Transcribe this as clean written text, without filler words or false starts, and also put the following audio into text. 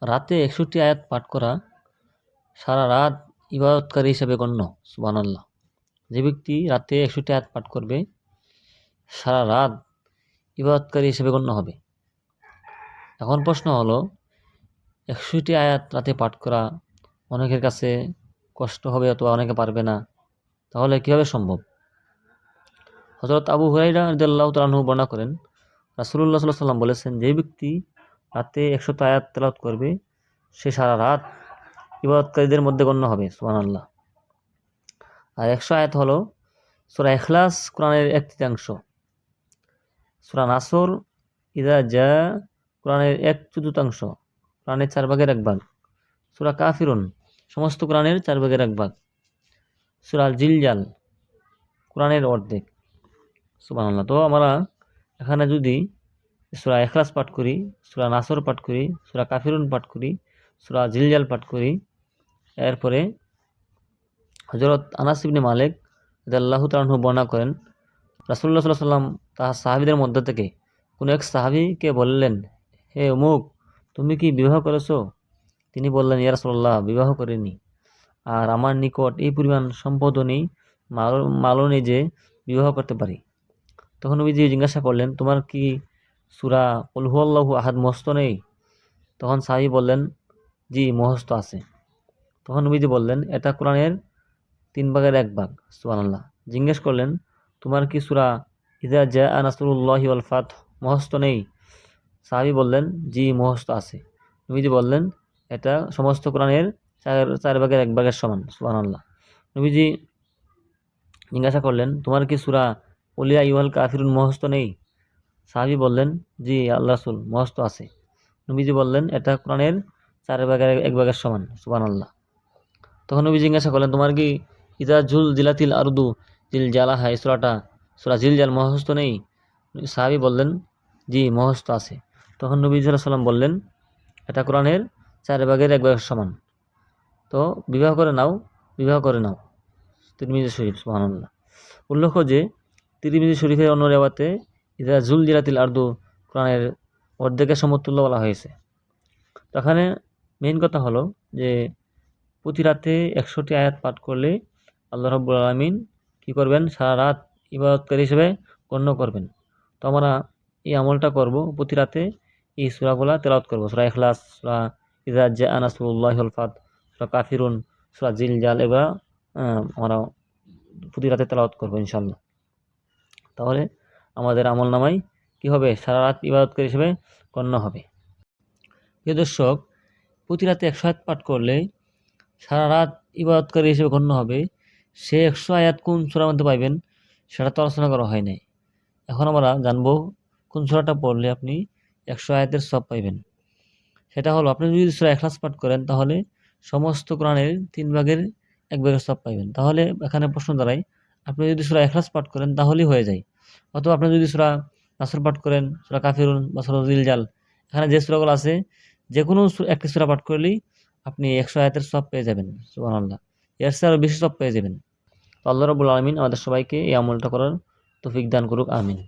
রাতে 61 আয়াত পাঠ করা সারা রাত ইবাদতকারী হিসেবে গণ্য। সুবহানাল্লাহ। যে ব্যক্তি রাতে 61 আয়াত পাঠ করবে সারা রাত ইবাদতকারী হিসেবে গণ্য হবে। এখন প্রশ্ন হলো 61 আয়াত রাতে পাঠ করা অনেকের কাছে কষ্ট হবে অথবা অনেকে পারবে না, তাহলে কিভাবে সম্ভব? হযরত আবু হুরায়রা রাদিয়াল্লাহু তাআলা আনহু বর্ণনা করেন, রাসূলুল্লাহ সাল্লাল্লাহু আলাইহি ওয়াসাল্লাম বলেছেন, যে ব্যক্তি রাতে 100 আয়াত তেলাওয়াত করবে সে সারা রাত ইবাদতকারীদের মধ্যে গণ্য হবে। সুবহানাল্লাহ। আর 100 আয়াত হলো সূরা ইখলাস কোরআনের 1/3, সূরা নাসর ইযা জা কোরআনের 1/4, কোরআনের 4 ভাগের 1 ভাগ, সূরা কাফিরুন সমস্ত কোরআনের 4 ভাগের 1 ভাগ, সূরা জিলজাল কোরআনের অর্ধেক। সুবহানাল্লাহ। তো আমরা এখানে যদি সূরা ইখলাস পাঠ করি, সূরা নাসর পাঠ করি, সূরা কাফিরুন পাঠ করি, সূরা জিলজাল পাঠ করি, এরপরে হযরত আনাস ইবনে মালিক রাদিয়াল্লাহু তাআলা আনহু বর্ণনা করেন, রাসূলুল্লাহ সাল্লাল্লাহু আলাইহি ওয়াসাল্লাম তার সাহাবীদের মধ্য থেকে কোন এক সাহাবীকে বললেন, হে অমুক, তুমি কি বিবাহ করেছো? তিনি বললেন, ইয়া রাসূলুল্লাহ, বিবাহ করিনি, আর আমার নিকট এই পরিমাণ সম্পদও নেই, মালও নেই যে বিবাহ করতে পারি। তখন নবীজি জিজ্ঞাসা করলেন, তোমার কি সূরা কুল হুয়াল্লাহু আহাদ মুখস্থ নেই? তখন সাহাবী বললেন, জি মুখস্থ আছে। তখন নবীজি বললেন, এটা কোরআনের 3 ভাগের 1 ভাগ। সুবহানাল্লাহ। জিজ্ঞেস করলেন, তোমার কি সূরা ইযা জাআ নাসরুল্লাহি ওয়াল ফাত মুখস্থ নেই? সাহাবী বললেন, জি মুখস্থ আছে। নবীজি বললেন, এটা সমস্ত কোরআনের 4 ভাগের 1 ভাগের সমান। সুবহানাল্লাহ। নবীজি জিজ্ঞাসা করলেন, তোমার কি সূরা কুল ইয়া আইয়ুহাল কাফিরুন মুখস্থ নেই? সাহাবী বললেন, জি আল্লাহর রাসূল মুখস্থ আছে। নবীজি বললেন, এটা কোরআনের 4 ভাগের 1 ভাগের সমান। সুবহানাল্লাহ। তখন নবী জিজ্ঞাসা করলেন, তোমার কি ইযা জুলজিলাতিল আরদু জিলজালাহা এই সূরা জিলজাল মুখস্থ নেই? সাহাবী বললেন, জি মুখস্থ আছে। তখন নবী সাল্লাল্লাহু আলাইহি ওয়াসাল্লাম বললেন, এটা কোরআনের 4 ভাগের 1 ভাগের সমান। তো বিবাহ করে নাও। তিরমিজি শরীফ। সুবহানাল্লাহ। উল্লেখ্য যে তিরমিজি শরীফের অন্য রিওয়ায়াতে ইযা জুলজিলাতিল আরদু কোরআনের অর্ধেকের সমতুল্য বলা হয়েছে। তো এখানে মেইন কথা হলো যে প্রতি রাতে 100টি আয়াত পাঠ করলে আল্লাহ রাব্বুল আলামিন কি করবেন? সারা রাত ইবাদতকারী হিসেবে গণ্য করবেন। তো আমরা এই আমলটা করব, প্রতি রাতে এই সূরাগুলা তেলাওয়াত করব। সূরা ইখলাস, সূরা ইযা জাআ নাসরুল্লাহি ওয়াল ফাত, সূরা কাফিরুন, সূরা জিলজাল, এগুলা আমরা প্রতি রাতে তেলাওয়াত করব ইনশাআল্লাহ। তাহলে আমাদের আমলনামায় কি হবে? সারা রাত ইবাদতকারী হিসেবে গণ্য হবে। প্রিয় দর্শক, প্রতি রাতে 100 আয়াত পাঠ করলে সারা রাত ইবাদতকারী হিসেবে গণ্য হবে। সে 100 আয়াত কোন সূরার মধ্যে পাইবেন সেটা তো আলোচনা করা হয় নাই। এখন আমরা জানবো কোন সূরাটা পড়লে আপনি 100 আয়াতের সওয়াব পাইবেন। সেটা হলো, আপনি যদি সূরা ইখলাস পাঠ করেন তাহলে সমস্ত কোরআনের 3 ভাগের 1 ভাগের সওয়াব পাইবেন। তাহলে এখানে প্রশ্ন দাঁড়ায়, আপনি যদি সূরা ইখলাস পাঠ করেন তাহলেই হয়ে যায়। অথবা আপনি যদি সূরা নাসর পাঠ করেন, সূরা কাফিরুন বা সূরা জিলজাল, এখানে যে সূরাগুলো আছে যেকোনো একটি সূরা পাঠ করলেই আপনি 100 আয়াতের সওয়াব পেয়ে যাবেন। সুবহানাল্লাহ। এর চেয়ে আরো বেশি সওয়াব পেয়ে যাবেন। তো আল্লাহ রাব্বুল আলামিন আমাদের সবাইকে এই আমলটা করার তৌফিক দান করুক। আমিন।